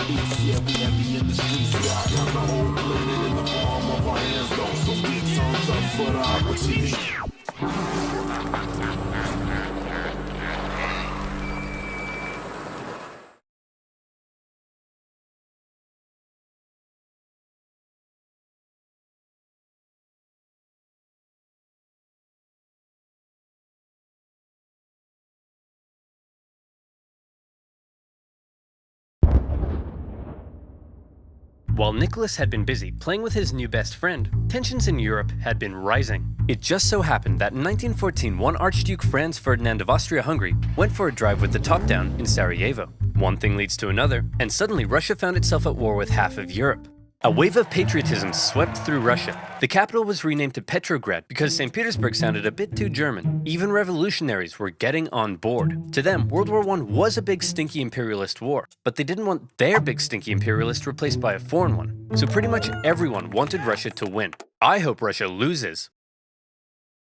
beats. Yeah, we heavy in the streets. Yeah, I got the whole planet in the palm of our hands, though. So speak thumbs up for the opportunity. While Nicholas had been busy playing with his new best friend, tensions in Europe had been rising. It just so happened that in 1914, one Archduke Franz Ferdinand of Austria-Hungary went for a drive with the top down in Sarajevo. One thing leads to another, and suddenly Russia found itself at war with half of Europe. A wave of patriotism swept through Russia. The capital was renamed to Petrograd because St. Petersburg sounded a bit too German. Even revolutionaries were getting on board. To them, World War I was a big stinky imperialist war, but they didn't want their big stinky imperialist replaced by a foreign one. So pretty much everyone wanted Russia to win. I hope Russia loses.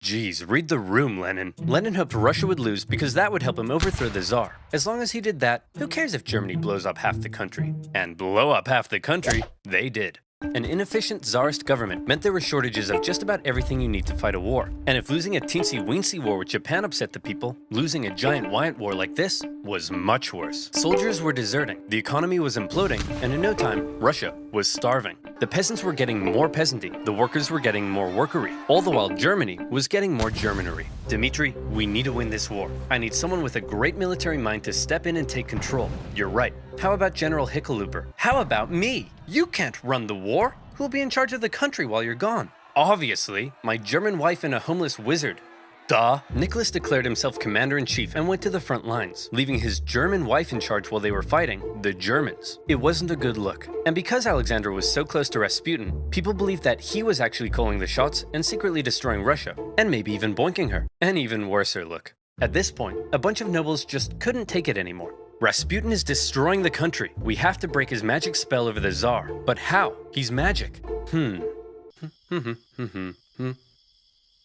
Geez, read the room, Lenin. Lenin hoped Russia would lose because that would help him overthrow the Tsar. As long as he did that, who cares if Germany blows up half the country? And blow up half the country, they did. An inefficient Tsarist government meant there were shortages of just about everything you need to fight a war. And if losing a teensy-weensy war with Japan upset the people, losing a giant Wyatt war like this was much worse. Soldiers were deserting, the economy was imploding, and in no time, Russia was starving. The peasants were getting more peasanty, the workers were getting more workery, all the while Germany was getting more Germanery. Dmitri, we need to win this war. I need someone with a great military mind to step in and take control. You're right. How about General Hickenlooper? How about me? You can't run the war. Who'll be in charge of the country while you're gone? Obviously, my German wife and a homeless wizard. Duh. Nicholas declared himself commander-in-chief and went to the front lines, leaving his German wife in charge while they were fighting the Germans. It wasn't a good look. And because Alexander was so close to Rasputin, people believed that he was actually calling the shots and secretly destroying Russia, and maybe even boinking her. An even worser look. At this point, a bunch of nobles just couldn't take it anymore. Rasputin is destroying the country. We have to break his magic spell over the Tsar. But how? He's magic.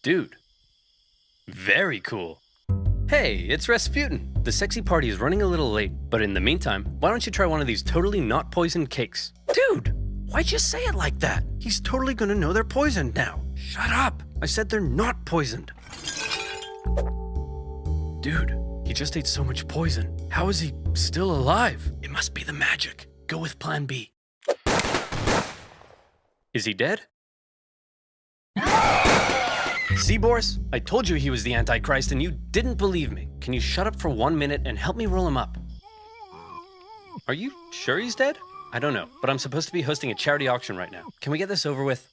Dude. Very cool. Hey, it's Rasputin. The sexy party is running a little late, but in the meantime, why don't you try one of these totally not poisoned cakes? Dude, why'd you say it like that? He's totally gonna know they're poisoned now. Shut up. I said they're not poisoned. Dude, he just ate so much poison. How is he still alive? It must be the magic. Go with plan B. Is he dead? See, Boris? I told you he was the Antichrist and you didn't believe me. Can you shut up for 1 minute and help me roll him up? Are you sure he's dead? I don't know, but I'm supposed to be hosting a charity auction right now. Can we get this over with?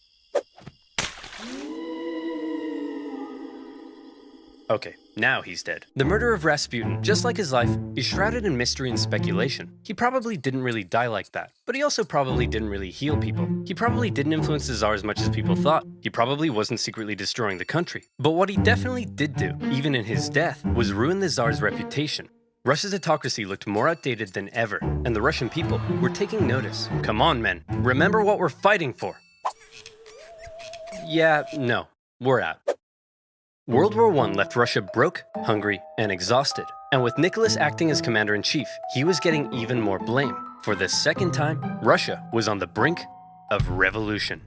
Okay, now he's dead. The murder of Rasputin, just like his life, is shrouded in mystery and speculation. He probably didn't really die like that, but he also probably didn't really heal people. He probably didn't influence the Tsar as much as people thought. He probably wasn't secretly destroying the country. But what he definitely did do, even in his death, was ruin the Tsar's reputation. Russia's autocracy looked more outdated than ever, and the Russian people were taking notice. Come on, men, remember what we're fighting for. Yeah, no, we're out. World War I left Russia broke, hungry, and exhausted. And with Nicholas acting as commander-in-chief, he was getting even more blame. For the second time, Russia was on the brink of revolution.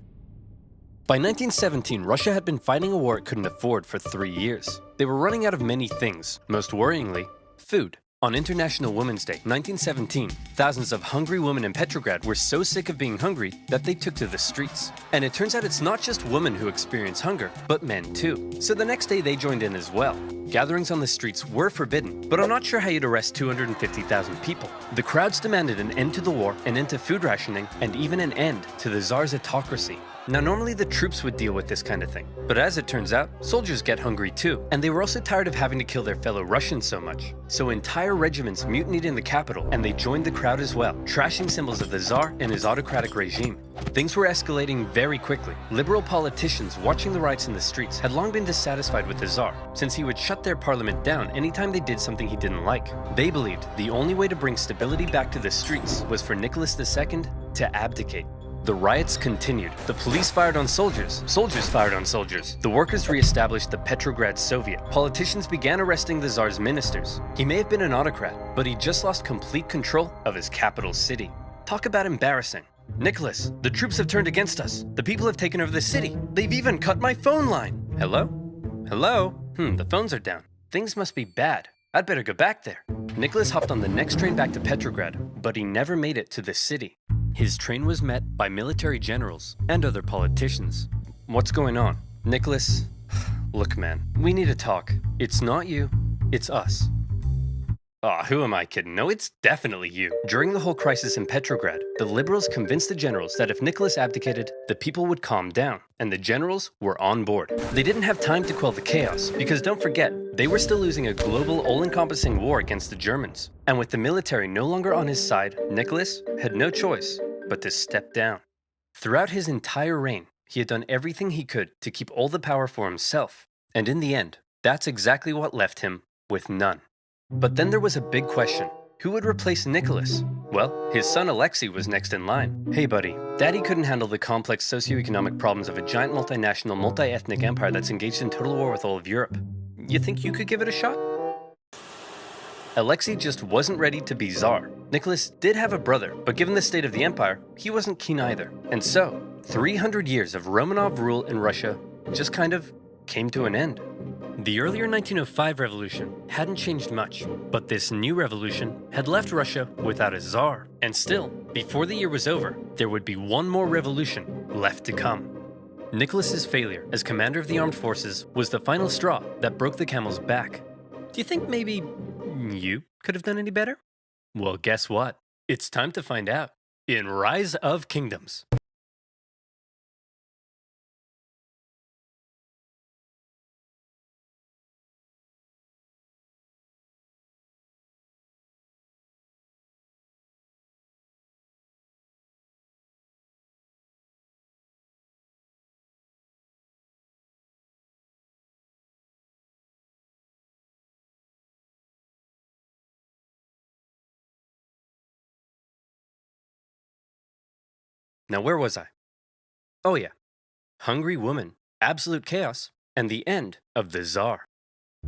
By 1917, Russia had been fighting a war it couldn't afford for 3 years. They were running out of many things, most worryingly, food. On International Women's Day, 1917, thousands of hungry women in Petrograd were so sick of being hungry that they took to the streets. And it turns out it's not just women who experience hunger, but men too. So the next day they joined in as well. Gatherings on the streets were forbidden, but I'm not sure how you'd arrest 250,000 people. The crowds demanded an end to the war, an end to food rationing, and even an end to the Tsar's autocracy. Now, normally the troops would deal with this kind of thing, but as it turns out, soldiers get hungry too, and they were also tired of having to kill their fellow Russians so much. So entire regiments mutinied in the capital, and they joined the crowd as well, trashing symbols of the Tsar and his autocratic regime. Things were escalating very quickly. Liberal politicians watching the riots in the streets had long been dissatisfied with the Tsar, since he would shut their parliament down anytime they did something he didn't like. They believed the only way to bring stability back to the streets was for Nicholas II to abdicate. The riots continued. The police fired on soldiers. Soldiers fired on soldiers. The workers re-established the Petrograd Soviet. Politicians began arresting the Tsar's ministers. He may have been an autocrat, but he just lost complete control of his capital city. Talk about embarrassing. Nicholas, the troops have turned against us. The people have taken over the city. They've even cut my phone line. Hello? Hello? The phones are down. Things must be bad. I'd better go back there. Nicholas hopped on the next train back to Petrograd, but he never made it to the city. His train was met by military generals and other politicians. What's going on? Nicholas, look man, we need to talk. It's not you, it's us. Who am I kidding? No, it's definitely you. During the whole crisis in Petrograd, the liberals convinced the generals that if Nicholas abdicated, the people would calm down, and the generals were on board. They didn't have time to quell the chaos, because don't forget, they were still losing a global, all-encompassing war against the Germans. And with the military no longer on his side, Nicholas had no choice but to step down. Throughout his entire reign, he had done everything he could to keep all the power for himself. And in the end, that's exactly what left him with none. But then there was a big question. Who would replace Nicholas? Well, his son Alexei was next in line. Hey buddy, Daddy couldn't handle the complex socioeconomic problems of a giant multinational, multi-ethnic empire that's engaged in total war with all of Europe. You think you could give it a shot? Alexei just wasn't ready to be Tsar. Nicholas did have a brother, but given the state of the empire, he wasn't keen either. And so, 300 years of Romanov rule in Russia just kind of came to an end. The earlier 1905 revolution hadn't changed much, but this new revolution had left Russia without a Tsar. And still, before the year was over, there would be one more revolution left to come. Nicholas's failure as commander of the armed forces was the final straw that broke the camel's back. Do you think maybe you could have done any better? Well, guess what? It's time to find out in Rise of Kingdoms. Now, where was I? Oh yeah, hungry woman, absolute chaos, and the end of the Tsar.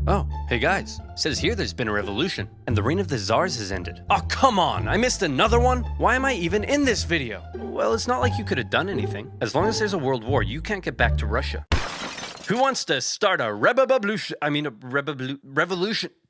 Oh, hey guys, says here there's been a revolution, and the reign of the Tsars has ended. Oh, come on, I missed another one? Why am I even in this video? Well, it's not like you could have done anything. As long as there's a world war, you can't get back to Russia. Who wants to start a revolution?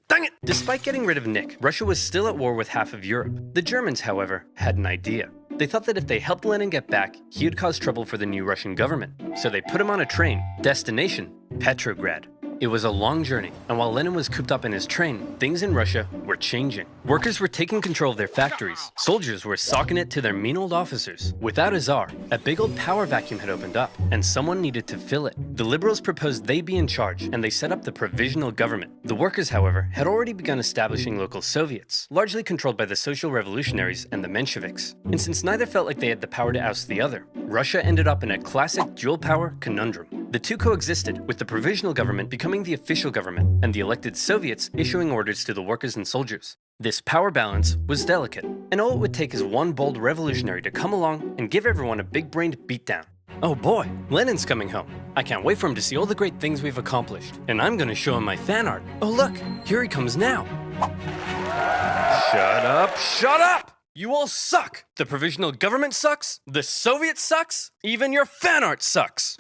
Dang it! Despite getting rid of Nick, Russia was still at war with half of Europe. The Germans, however, had an idea. They thought that if they helped Lenin get back, he would cause trouble for the new Russian government. So they put him on a train, destination, Petrograd. It was a long journey, and while Lenin was cooped up in his train, things in Russia were changing. Workers were taking control of their factories. Soldiers were socking it to their mean old officers. Without a Tsar, a big old power vacuum had opened up, and someone needed to fill it. The liberals proposed they be in charge, and they set up the provisional government. The workers, however, had already begun establishing local Soviets, largely controlled by the social revolutionaries and the Mensheviks. And since neither felt like they had the power to oust the other, Russia ended up in a classic dual power conundrum. The two coexisted, with the provisional government becoming the official government, and the elected Soviets issuing orders to the workers and soldiers. This power balance was delicate, and all it would take is one bold revolutionary to come along and give everyone a big-brained beatdown. Oh boy, Lenin's coming home. I can't wait for him to see all the great things we've accomplished, and I'm gonna show him my fan art. Oh look, here he comes now. Shut up, shut up! You all suck! The provisional government sucks, the Soviet sucks, even your fan art sucks!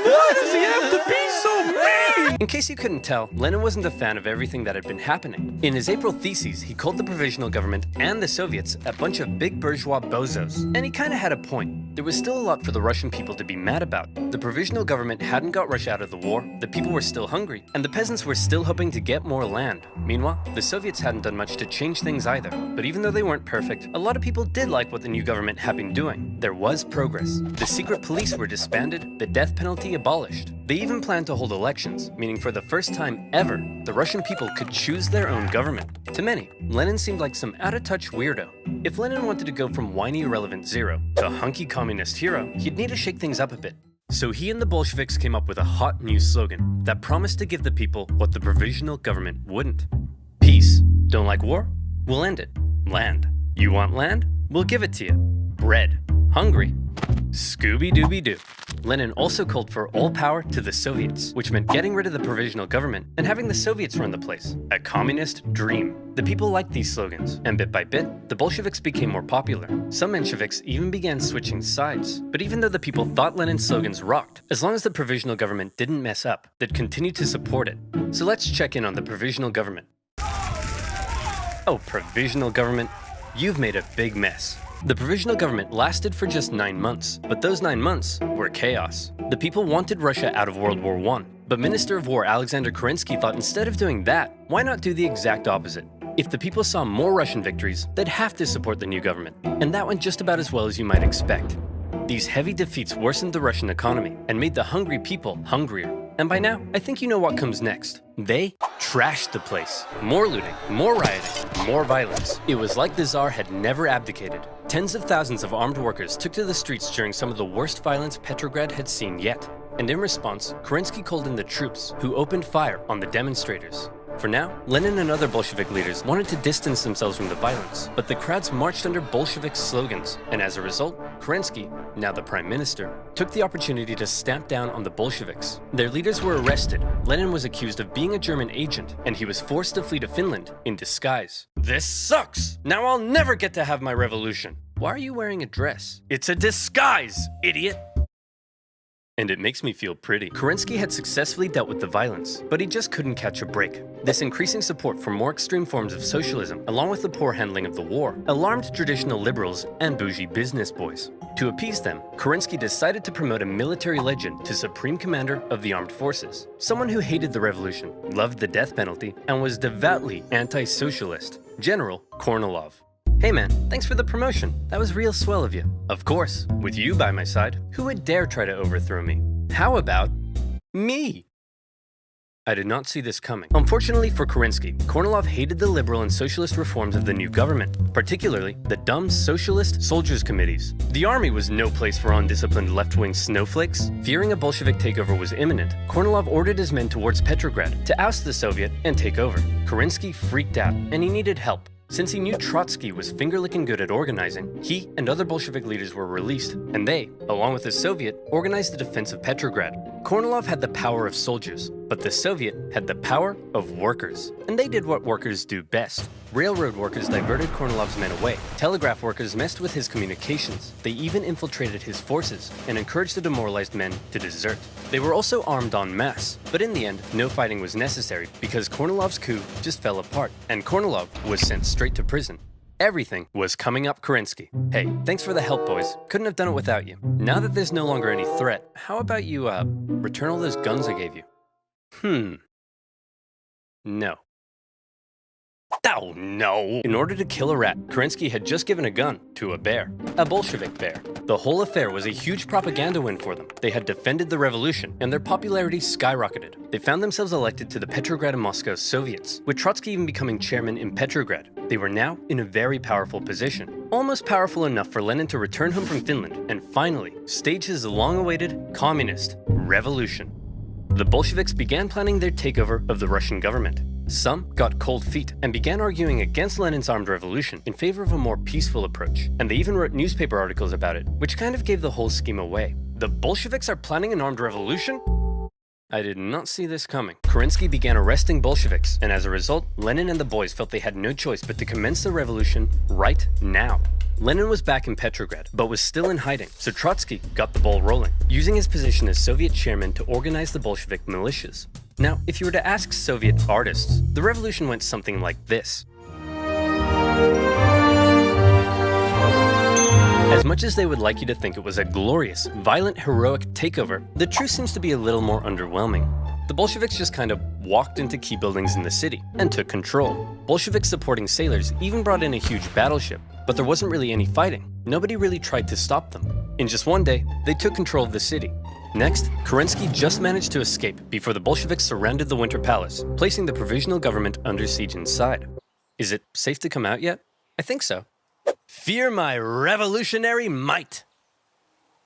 Why does he have to be so mean? In case you couldn't tell, Lenin wasn't a fan of everything that had been happening. In his April theses, he called the provisional government and the Soviets a bunch of big bourgeois bozos. And he kinda had a point. There was still a lot for the Russian people to be mad about. The provisional government hadn't got Russia out of the war, the people were still hungry, and the peasants were still hoping to get more land. Meanwhile, the Soviets hadn't done much to change things either. But even though they weren't perfect, a lot of people did like what the new government had been doing. There was progress. The secret police were disbanded, the death penalty abolished. They even planned to hold elections, meaning for the first time ever, the Russian people could choose their own government. To many, Lenin seemed like some out-of-touch weirdo. If Lenin wanted to go from whiny irrelevant zero to a hunky communist hero, he'd need to shake things up a bit. So he and the Bolsheviks came up with a hot new slogan that promised to give the people what the provisional government wouldn't. Peace. Don't like war? We'll end it. Land. You want land? We'll give it to you. Bread. Hungry? Scooby-Dooby-Doo. Lenin also called for all power to the Soviets, which meant getting rid of the provisional government and having the Soviets run the place. A communist dream. The people liked these slogans, and bit by bit, the Bolsheviks became more popular. Some Mensheviks even began switching sides. But even though the people thought Lenin's slogans rocked, as long as the provisional government didn't mess up, they'd continue to support it. So let's check in on the provisional government. Oh, provisional government, you've made a big mess. The provisional government lasted for just 9 months, but those 9 months were chaos. The people wanted Russia out of World War I, but Minister of War Alexander Kerensky thought instead of doing that, why not do the exact opposite? If the people saw more Russian victories, they'd have to support the new government, and that went just about as well as you might expect. These heavy defeats worsened the Russian economy and made the hungry people hungrier. And by now, I think you know what comes next. They trashed the place. More looting, more rioting, more violence. It was like the Tsar had never abdicated. Tens of thousands of armed workers took to the streets during some of the worst violence Petrograd had seen yet. And in response, Kerensky called in the troops, who opened fire on the demonstrators. For now, Lenin and other Bolshevik leaders wanted to distance themselves from the violence, but the crowds marched under Bolshevik slogans, and as a result, Kerensky, now the prime minister, took the opportunity to stamp down on the Bolsheviks. Their leaders were arrested, Lenin was accused of being a German agent, and he was forced to flee to Finland in disguise. This sucks! Now I'll never get to have my revolution! Why are you wearing a dress? It's a disguise, idiot! And it makes me feel pretty. Kerensky had successfully dealt with the violence, but he just couldn't catch a break. This increasing support for more extreme forms of socialism, along with the poor handling of the war, alarmed traditional liberals and bougie business boys. To appease them, Kerensky decided to promote a military legend to Supreme Commander of the Armed Forces, someone who hated the revolution, loved the death penalty, and was devoutly anti-socialist, General Kornilov. Hey man, thanks for the promotion. That was real swell of you. Of course, with you by my side, who would dare try to overthrow me? How about me? I did not see this coming. Unfortunately for Kerensky, Kornilov hated the liberal and socialist reforms of the new government, particularly the dumb socialist soldiers' committees. The army was no place for undisciplined left-wing snowflakes. Fearing a Bolshevik takeover was imminent, Kornilov ordered his men towards Petrograd to oust the Soviet and take over. Kerensky freaked out, and he needed help. Since he knew Trotsky was finger-licking good at organizing, he and other Bolshevik leaders were released, and they, along with the Soviet, organized the defense of Petrograd. Kornilov had the power of soldiers, but the Soviet had the power of workers. And they did what workers do best. Railroad workers diverted Kornilov's men away. Telegraph workers messed with his communications. They even infiltrated his forces and encouraged the demoralized men to desert. They were also armed en masse, but in the end, no fighting was necessary because Kornilov's coup just fell apart, and Kornilov was sent straight to prison. Everything was coming up Kerensky. Hey, thanks for the help, boys. Couldn't have done it without you. Now that there's no longer any threat, how about you, return all those guns I gave you? No. Oh no! In order to kill a rat, Kerensky had just given a gun to a bear. A Bolshevik bear. The whole affair was a huge propaganda win for them. They had defended the revolution, and their popularity skyrocketed. They found themselves elected to the Petrograd and Moscow Soviets, with Trotsky even becoming chairman in Petrograd. They were now in a very powerful position. Almost powerful enough for Lenin to return home from Finland and finally stage his long-awaited communist revolution. The Bolsheviks began planning their takeover of the Russian government. Some got cold feet and began arguing against Lenin's armed revolution in favor of a more peaceful approach, and they even wrote newspaper articles about it, which kind of gave the whole scheme away. The Bolsheviks are planning an armed revolution? I did not see this coming. Kerensky began arresting Bolsheviks, and as a result, Lenin and the boys felt they had no choice but to commence the revolution right now. Lenin was back in Petrograd, but was still in hiding, so Trotsky got the ball rolling, using his position as Soviet chairman to organize the Bolshevik militias. Now, if you were to ask Soviet artists, the revolution went something like this. As much as they would like you to think it was a glorious, violent, heroic takeover, the truth seems to be a little more underwhelming. The Bolsheviks just kind of walked into key buildings in the city and took control. Bolshevik supporting sailors even brought in a huge battleship, but there wasn't really any fighting. Nobody really tried to stop them. In just one day, they took control of the city. Next, Kerensky just managed to escape before the Bolsheviks surrounded the Winter Palace, placing the provisional government under siege inside. Is it safe to come out yet? I think so. Fear my revolutionary might!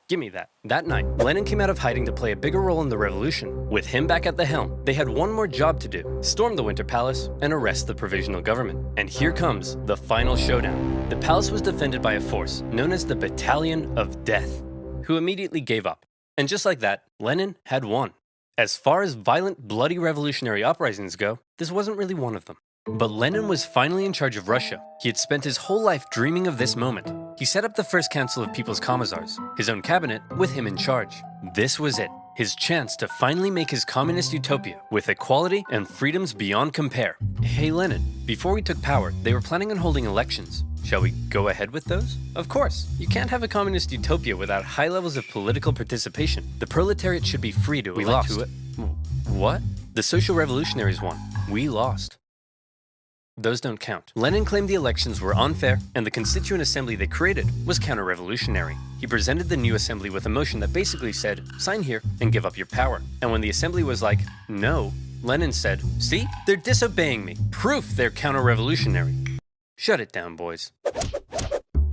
Give me that. That night, Lenin came out of hiding to play a bigger role in the revolution. With him back at the helm, they had one more job to do: storm the Winter Palace and arrest the provisional government. And here comes the final showdown. The palace was defended by a force known as the Battalion of Death. who immediately gave up. And just like that, Lenin had won. As far as violent, bloody revolutionary uprisings go, this wasn't really one of them. But Lenin was finally in charge of Russia. He had spent his whole life dreaming of this moment. He set up the first Council of People's Commissars, his own cabinet, with him in charge. This was it, his chance to finally make his communist utopia, with equality and freedoms beyond compare. Hey Lenin, before we took power, they were planning on holding elections. Shall we go ahead with those? Of course, you can't have a communist utopia without high levels of political participation. The proletariat should be free to elect who it. What? The social revolutionaries won. We lost. Those don't count. Lenin claimed the elections were unfair, and the Constituent Assembly they created was counter-revolutionary. He presented the new assembly with a motion that basically said, sign here and give up your power. And when the assembly was like, no, Lenin said, see, they're disobeying me. Proof they're counter-revolutionary. Shut it down, boys.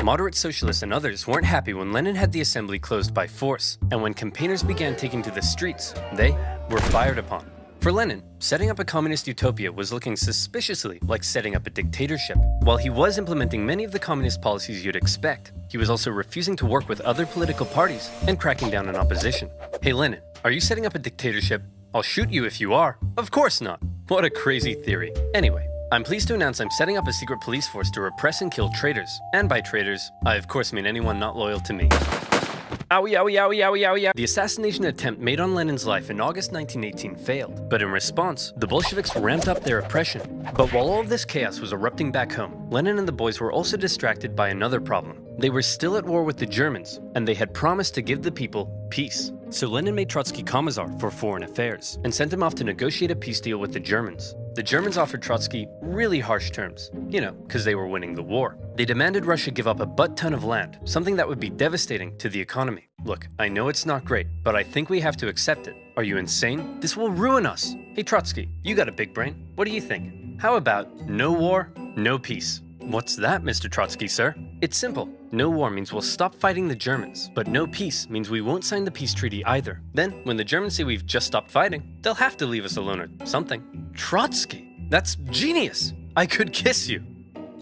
Moderate socialists and others weren't happy when Lenin had the assembly closed by force, and when campaigners began taking to the streets, they were fired upon. For Lenin, setting up a communist utopia was looking suspiciously like setting up a dictatorship. While he was implementing many of the communist policies you'd expect, he was also refusing to work with other political parties and cracking down on opposition. Hey Lenin, are you setting up a dictatorship? I'll shoot you if you are. Of course not. What a crazy theory. Anyway, I'm pleased to announce I'm setting up a secret police force to repress and kill traitors. And by traitors, I of course mean anyone not loyal to me. Owie, owie, owie, owie, owie, owie. The assassination attempt made on Lenin's life in August 1918 failed, but in response, the Bolsheviks ramped up their oppression. But while all of this chaos was erupting back home, Lenin and the boys were also distracted by another problem. They were still at war with the Germans, and they had promised to give the people peace. So Lenin made Trotsky Commissar for Foreign Affairs, and sent him off to negotiate a peace deal with the Germans. The Germans offered Trotsky really harsh terms, because they were winning the war. They demanded Russia give up a butt-ton of land, something that would be devastating to the economy. Look, I know it's not great, but I think we have to accept it. Are you insane? This will ruin us. Hey Trotsky, you got a big brain. What do you think? How about no war, no peace? What's that, Mr. Trotsky, sir? It's simple. No war means we'll stop fighting the Germans, but no peace means we won't sign the peace treaty either. Then, when the Germans say we've just stopped fighting, they'll have to leave us alone or something. Trotsky, that's genius! I could kiss you.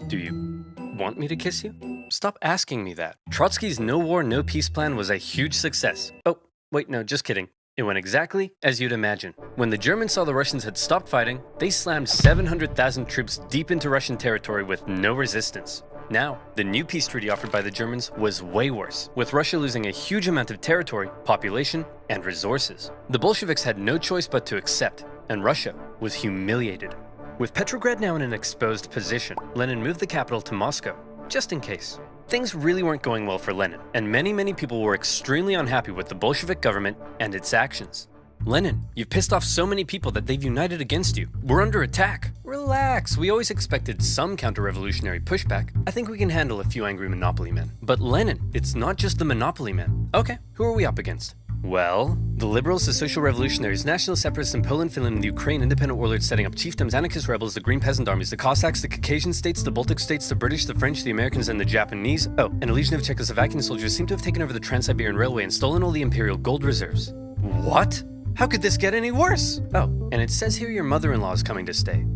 Do you want me to kiss you? Stop asking me that. Trotsky's no war, no peace plan was a huge success. Oh, wait, no, just kidding. It went exactly as you'd imagine. When the Germans saw the Russians had stopped fighting, they slammed 700,000 troops deep into Russian territory with no resistance. Now, the new peace treaty offered by the Germans was way worse, with Russia losing a huge amount of territory, population, and resources. The Bolsheviks had no choice but to accept, and Russia was humiliated. With Petrograd now in an exposed position, Lenin moved the capital to Moscow, just in case. Things really weren't going well for Lenin, and many people were extremely unhappy with the Bolshevik government and its actions. Lenin, you've pissed off so many people that they've united against you. We're under attack. Relax, we always expected some counter-revolutionary pushback. I think we can handle a few angry monopoly men. But Lenin, it's not just the monopoly men. Okay, who are we up against? Well, the liberals, the social revolutionaries, national separatists in Poland, Finland, and the Ukraine, independent warlords setting up chiefdoms, anarchist rebels, the Green Peasant Armies, the Cossacks, the Caucasian states, the Baltic states, the British, the French, the Americans, and the Japanese. Oh, and a legion of Czechoslovakian soldiers seem to have taken over the Trans-Siberian Railway and stolen all the imperial gold reserves. What? How could this get any worse? Oh, and it says here your mother-in-law is coming to stay.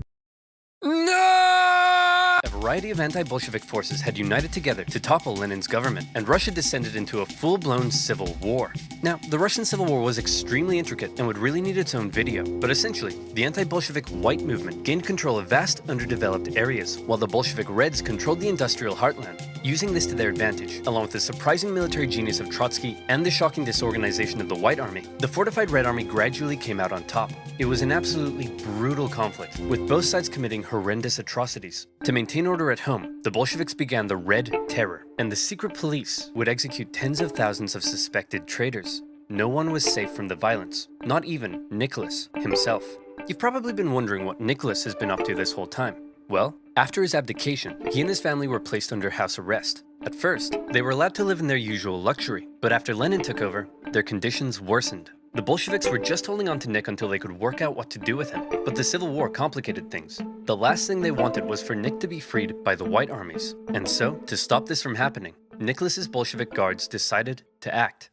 No! A variety of anti-Bolshevik forces had united together to topple Lenin's government, and Russia descended into a full-blown civil war. Now, the Russian Civil War was extremely intricate and would really need its own video, but essentially, the anti-Bolshevik white movement gained control of vast, underdeveloped areas, while the Bolshevik Reds controlled the industrial heartland. Using this to their advantage, along with the surprising military genius of Trotsky and the shocking disorganization of the White Army, the fortified Red Army gradually came out on top. It was an absolutely brutal conflict, with both sides committing horrendous atrocities. To maintain order at home, the Bolsheviks began the Red Terror, and the secret police would execute tens of thousands of suspected traitors. No one was safe from the violence, not even Nicholas himself. You've probably been wondering what Nicholas has been up to this whole time. Well, after his abdication, he and his family were placed under house arrest. At first, they were allowed to live in their usual luxury, but after Lenin took over, their conditions worsened. The Bolsheviks were just holding on to Nick until they could work out what to do with him, but the Civil War complicated things. The last thing they wanted was for Nick to be freed by the White Armies, and so, to stop this from happening, Nicholas's Bolshevik guards decided to act.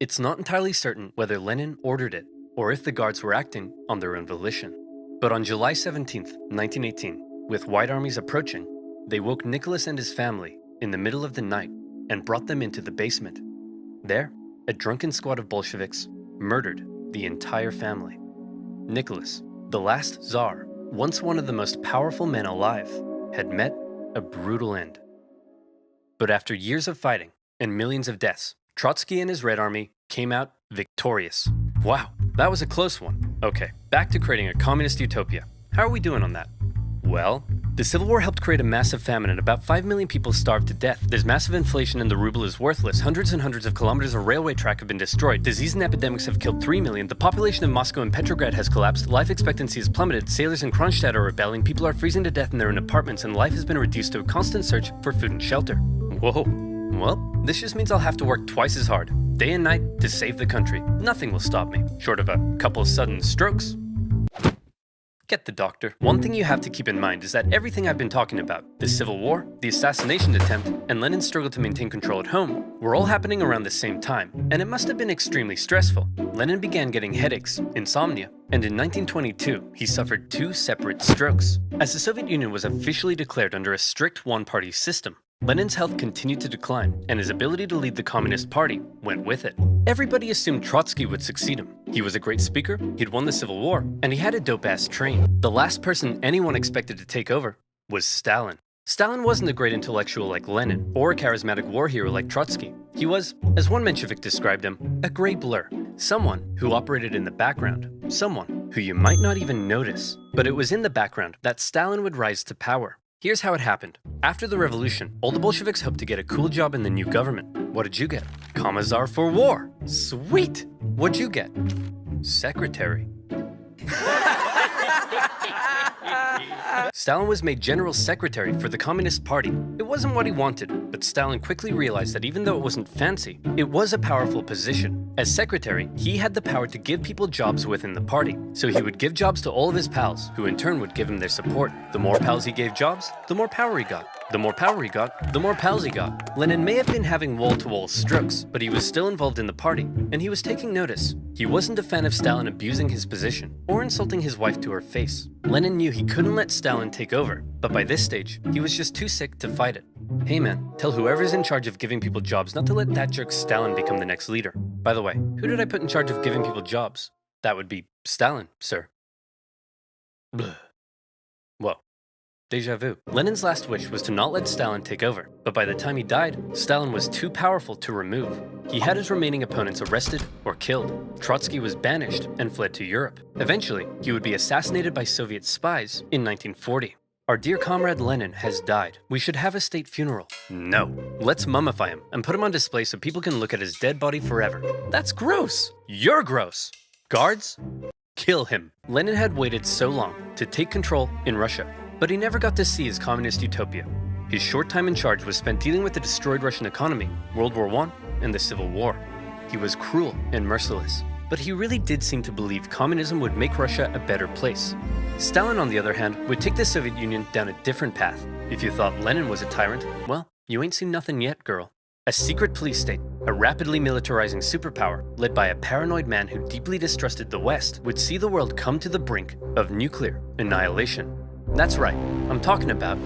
It's not entirely certain whether Lenin ordered it, or if the guards were acting on their own volition. But on July 17th, 1918, with White Armies approaching, they woke Nicholas and his family in the middle of the night and brought them into the basement. There, a drunken squad of Bolsheviks murdered the entire family. Nicholas, the last Tsar, once one of the most powerful men alive, had met a brutal end. But after years of fighting and millions of deaths, Trotsky and his Red Army came out victorious. Wow, that was a close one. Okay, back to creating a communist utopia. How are we doing on that? Well, the Civil War helped create a massive famine and about 5 million people starved to death. There's massive inflation and the ruble is worthless. Hundreds and hundreds of kilometers of railway track have been destroyed. Disease and epidemics have killed 3 million. The population of Moscow and Petrograd has collapsed. Life expectancy has plummeted. Sailors in Kronstadt are rebelling. People are freezing to death in their own apartments and life has been reduced to a constant search for food and shelter. Whoa. Well, this just means I'll have to work twice as hard, day and night, to save the country. Nothing will stop me, short of a couple sudden strokes. Get the doctor. One thing you have to keep in mind is that everything I've been talking about, the Civil War, the assassination attempt, and Lenin's struggle to maintain control at home, were all happening around the same time, and it must have been extremely stressful. Lenin began getting headaches, insomnia, and in 1922, he suffered 2 separate strokes. As the Soviet Union was officially declared under a strict one-party system, Lenin's health continued to decline, and his ability to lead the Communist Party went with it. Everybody assumed Trotsky would succeed him. He was a great speaker, he'd won the Civil War, and he had a dope-ass train. The last person anyone expected to take over was Stalin. Stalin wasn't a great intellectual like Lenin, or a charismatic war hero like Trotsky. He was, as one Menshevik described him, a gray blur. Someone who operated in the background. Someone who you might not even notice. But it was in the background that Stalin would rise to power. Here's how it happened. After the revolution, all the Bolsheviks hoped to get a cool job in the new government. What did you get? Commissar for War. Sweet! What'd you get? Secretary. Stalin was made general secretary for the Communist Party. It wasn't what he wanted, but Stalin quickly realized that even though it wasn't fancy, it was a powerful position. As secretary, he had the power to give people jobs within the party, so he would give jobs to all of his pals, who in turn would give him their support. The more pals he gave jobs, the more power he got. The more power he got, the more pals he got. Lenin may have been having wall-to-wall strokes, but he was still involved in the party, and he was taking notice. He wasn't a fan of Stalin abusing his position, or insulting his wife to her face. Lenin knew he couldn't let Stalin take over, but by this stage, he was just too sick to fight it. Hey man, tell whoever's in charge of giving people jobs not to let that jerk Stalin become the next leader. By the way, who did I put in charge of giving people jobs? That would be Stalin, sir. Blah. Whoa. Deja vu. Lenin's last wish was to not let Stalin take over, but by the time he died, Stalin was too powerful to remove. He had his remaining opponents arrested or killed. Trotsky was banished and fled to Europe. Eventually, he would be assassinated by Soviet spies in 1940. Our dear comrade Lenin has died. We should have a state funeral. No. Let's mummify him and put him on display so people can look at his dead body forever. That's gross. You're gross. Guards, kill him. Lenin had waited so long to take control in Russia, but he never got to see his communist utopia. His short time in charge was spent dealing with the destroyed Russian economy, World War I, and the Civil War. He was cruel and merciless, but he really did seem to believe communism would make Russia a better place. Stalin, on the other hand, would take the Soviet Union down a different path. If you thought Lenin was a tyrant, well, you ain't seen nothing yet, girl. A secret police state, a rapidly militarizing superpower, led by a paranoid man who deeply distrusted the West, would see the world come to the brink of nuclear annihilation. That's right, I'm talking about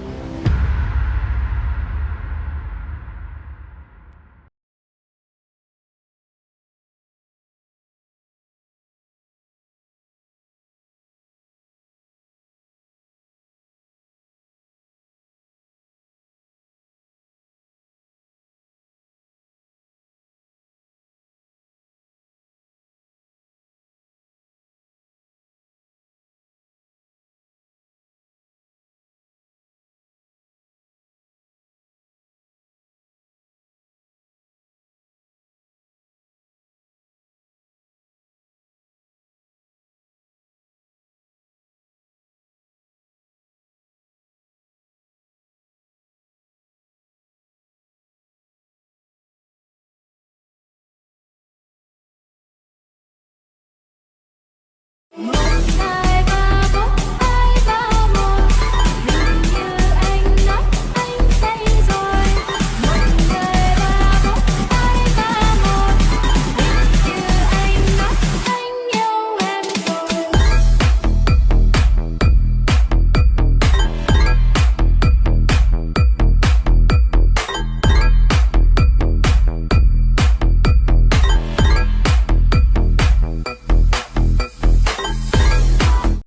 Monster.